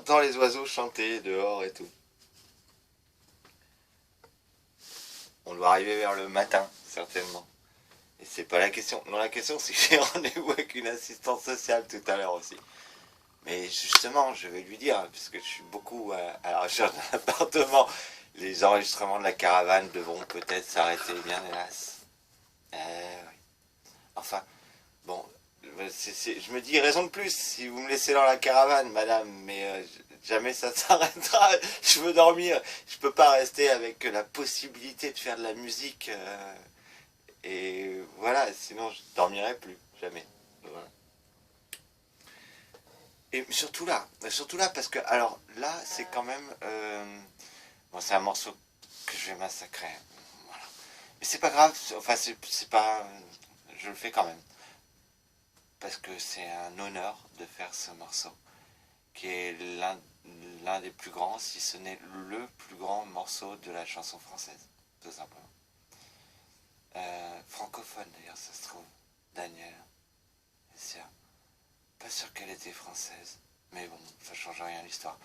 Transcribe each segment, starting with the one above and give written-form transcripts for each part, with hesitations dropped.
entend les oiseaux chanter dehors et tout. On doit arriver vers le matin, certainement. Et c'est pas la question. Non, la question, c'est que j'ai rendez-vous avec une assistante sociale tout à l'heure aussi. Mais justement, je vais lui dire, puisque je suis beaucoup à la recherche d'un appartement, les enregistrements de la caravane devront peut-être s'arrêter, bien hélas. Oui. Enfin, bon, je me dis raison de plus si vous me laissez dans la caravane, madame, mais jamais ça s'arrêtera. Je veux dormir. Je peux pas rester avec la possibilité de faire de la musique. Et voilà, sinon je dormirai plus, jamais. Voilà. Et surtout là, parce que, alors là, c'est quand même, bon, c'est un morceau que je vais massacrer, voilà. Mais c'est pas grave, enfin, c'est pas, je le fais quand même, parce que c'est un honneur de faire ce morceau, qui est l'un des plus grands, si ce n'est le plus grand morceau de la chanson française, tout simplement. Francophone d'ailleurs, ça se trouve, Daniel, c'est pas sûr qu'elle était française, mais bon, ça change rien à l'histoire.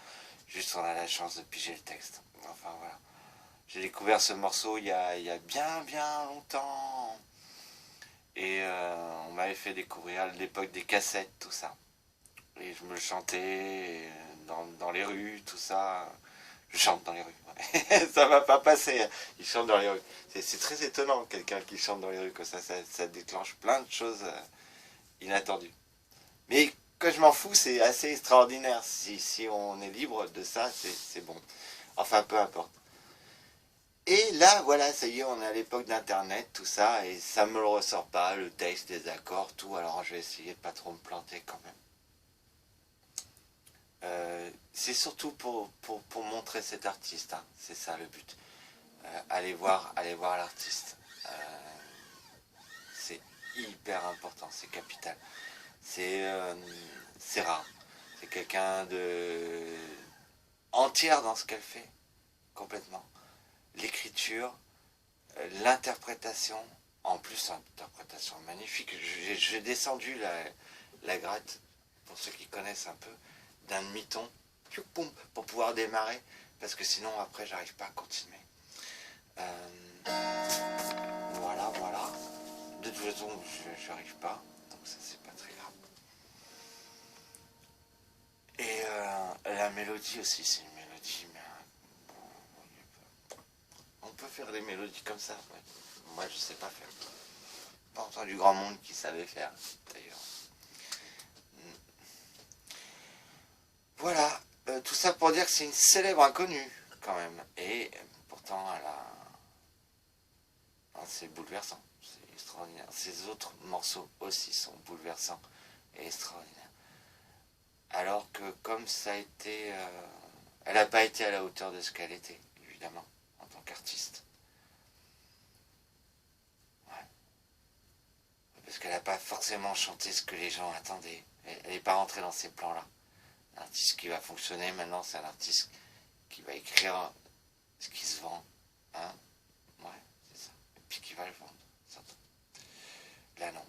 Juste on a la chance de piger le texte. Enfin voilà. J'ai découvert ce morceau il y a bien longtemps. Et on m'avait fait découvrir à l'époque des cassettes, tout ça. Et je me le chantais dans les rues, tout ça. Je chante dans les rues. Ouais. Ça va pas passer. Il chante dans les rues. C'est très étonnant, quelqu'un qui chante dans les rues comme ça déclenche plein de choses inattendues. Mais que je m'en fous, c'est assez extraordinaire. Si on est libre de ça, c'est bon. Enfin, peu importe. Et là, voilà, ça y est, on est à l'époque d'Internet, tout ça, et ça me le ressort pas, le texte, les accords, tout. Alors je vais essayer de pas trop me planter quand même. C'est surtout pour montrer cet artiste, hein. C'est ça le but. Allez voir l'artiste. C'est hyper important, c'est capital. C'est rare. C'est quelqu'un de entière dans ce qu'elle fait, complètement. L'écriture, l'interprétation, en plus interprétation magnifique. J'ai descendu la gratte, pour ceux qui connaissent un peu, d'un demi-ton, pour pouvoir démarrer, parce que sinon après j'arrive pas à continuer. Voilà. De toute façon, je n'arrive pas, donc ça c'est pas très grave. Et la mélodie aussi, c'est une mélodie, mais on peut faire des mélodies comme ça, ouais. Moi je sais pas faire. Pas entendu grand monde qui savait faire, d'ailleurs. Voilà, tout ça pour dire que c'est une célèbre inconnue, quand même. Et pourtant, c'est bouleversant, c'est extraordinaire. Ces autres morceaux aussi sont bouleversants et extraordinaires. Alors que comme ça a été... elle n'a pas été à la hauteur de ce qu'elle était, évidemment, en tant qu'artiste. Ouais. Parce qu'elle n'a pas forcément chanté ce que les gens attendaient. Elle n'est pas rentrée dans ces plans-là. L'artiste qui va fonctionner maintenant, c'est un artiste qui va écrire ce qui se vend. Hein? Ouais, c'est ça. Et puis qui va le vendre. Là, non.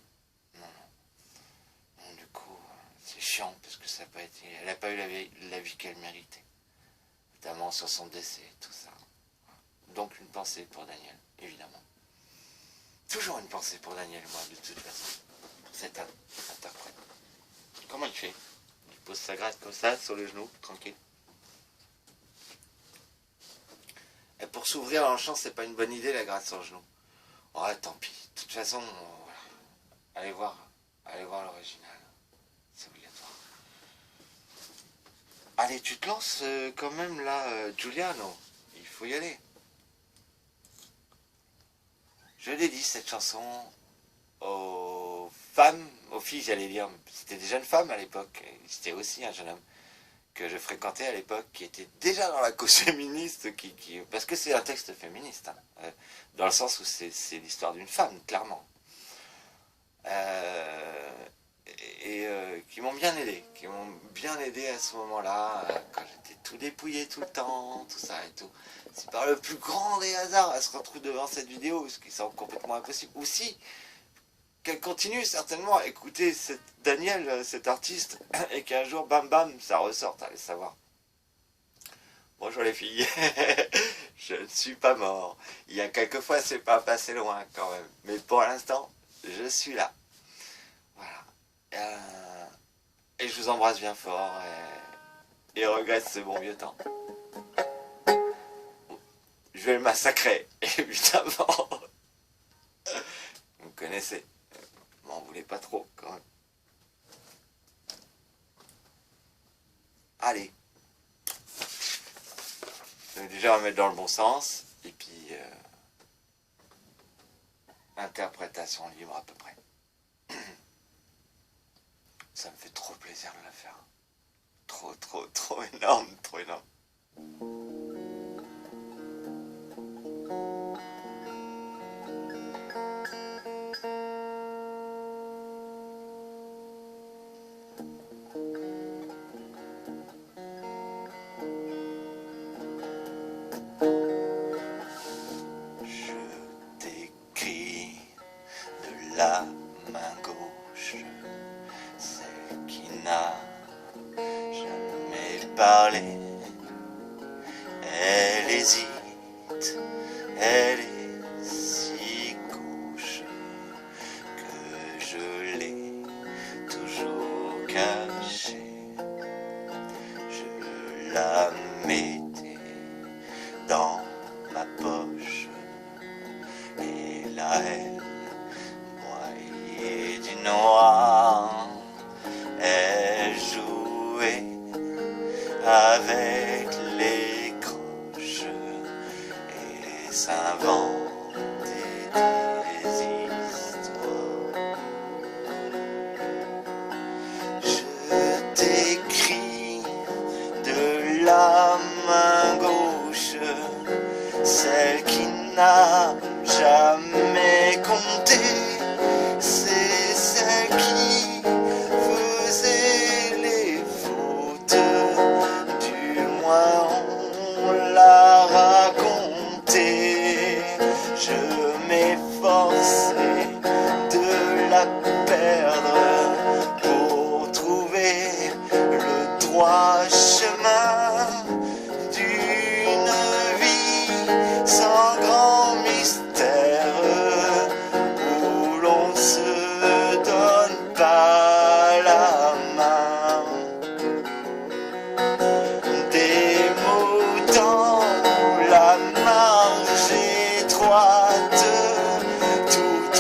Non, du coup, c'est chiant parce que ça n'a pas été... Elle n'a pas eu la vie qu'elle méritait. Notamment sur son décès, tout ça. Donc une pensée pour Daniel, évidemment. Toujours une pensée pour Daniel, moi, de toute façon. Cet interprète. Comment il fait? Il pose sa gratte comme ça, sur le genou, tranquille. Et pour s'ouvrir en chant, c'est pas une bonne idée, la gratte sur le genou. Ouais, tant pis. De toute façon, voilà. Allez voir l'original. C'est obligatoire. Allez, tu te lances quand même là, Giuliano. Il faut y aller. Je l'ai dit, cette chanson aux femmes, aux filles, j'allais dire. C'était des jeunes femmes à l'époque. C'était aussi un jeune homme que je fréquentais à l'époque, qui était déjà dans la cause féministe, parce que c'est un texte féministe, hein, dans le sens où c'est l'histoire d'une femme, clairement. Qui m'ont bien aidé à ce moment-là, quand j'étais tout dépouillé tout le temps, tout ça et tout. C'est par le plus grand des hasards, elle se retrouve devant cette vidéo, ce qui semble complètement impossible. Ou si, qu'elle continue certainement à écouter Daniel, cet artiste, et qu'un jour, bam bam, ça ressorte, allez savoir. Bonjour les filles. Je ne suis pas mort. Il y a quelques fois, c'est pas passé loin quand même. Mais pour l'instant, je suis là. Voilà. Et je vous embrasse bien fort et regrette ce bon vieux temps. Je vais le massacrer, évidemment. Vous me connaissez. M'en voulez pas trop quand même. Allez. Donc déjà remettre dans le bon sens. Et puis interprétation libre à peu près. Ça me fait trop plaisir de la faire. Trop énorme, trop énorme. Je t'écris de la main gauche, celle qui n'a jamais parlé. Elle hésite, elle est si gauche que je l'ai toujours cachée. Je la mettais dans ma poche et là elle broyait du noir. Elle jouait avec les croches et s'inventait des histoires. Je t'écris de la main gauche, celle qui n'a jamais compté. C'est celle qui faisait les fautes, du moins on l'a raconté. Je m'efforçais de la perdre pour trouver le droit chemin d'une vie sans grand mystère, où l'on se donne pas la main. Des mots dans la marge étroite, tout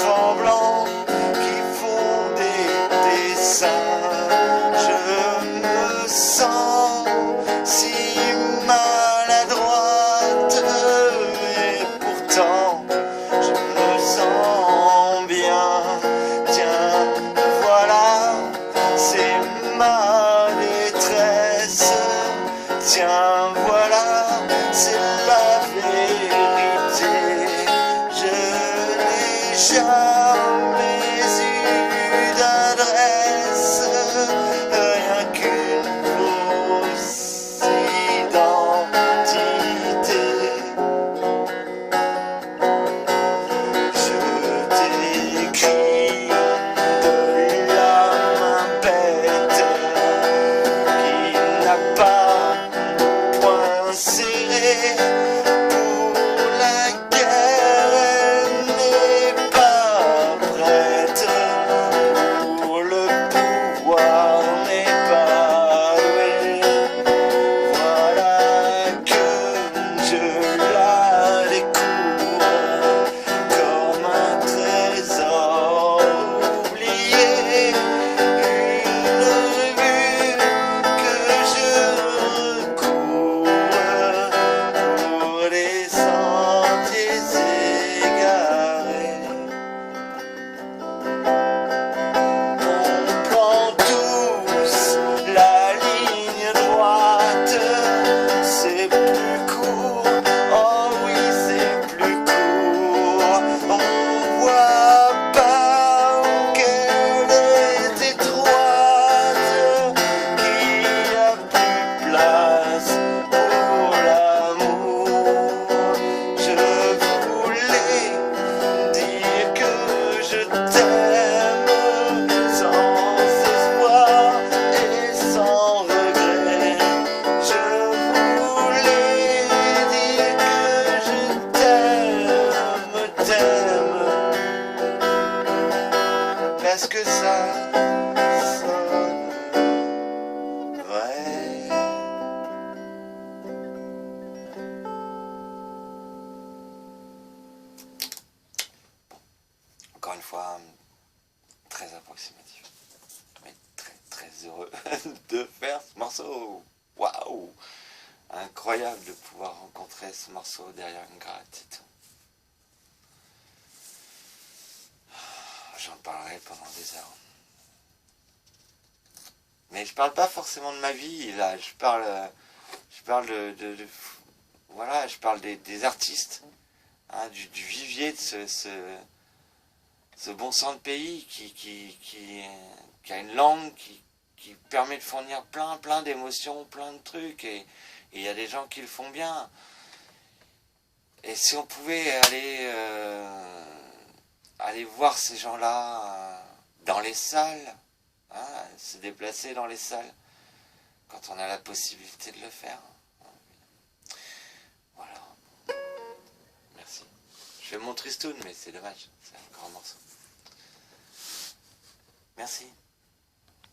ça sonne vrai. Encore une fois, très approximatif, mais très très heureux de faire ce morceau. Waouh! Incroyable de pouvoir rencontrer ce morceau derrière une gratte et tout. J'en parlerai pendant des heures. Mais je parle pas forcément de ma vie, là, je parle voilà, je parle des artistes, hein, du vivier de ce bon sang de pays qui a une langue qui permet de fournir plein d'émotions, plein de trucs, et il y a des gens qui le font bien. Et si on pouvait aller voir ces gens-là dans les salles, hein, se déplacer dans les salles, quand on a la possibilité de le faire. Voilà. Merci. Je fais mon tristoun, mais c'est dommage. C'est un grand morceau. Merci.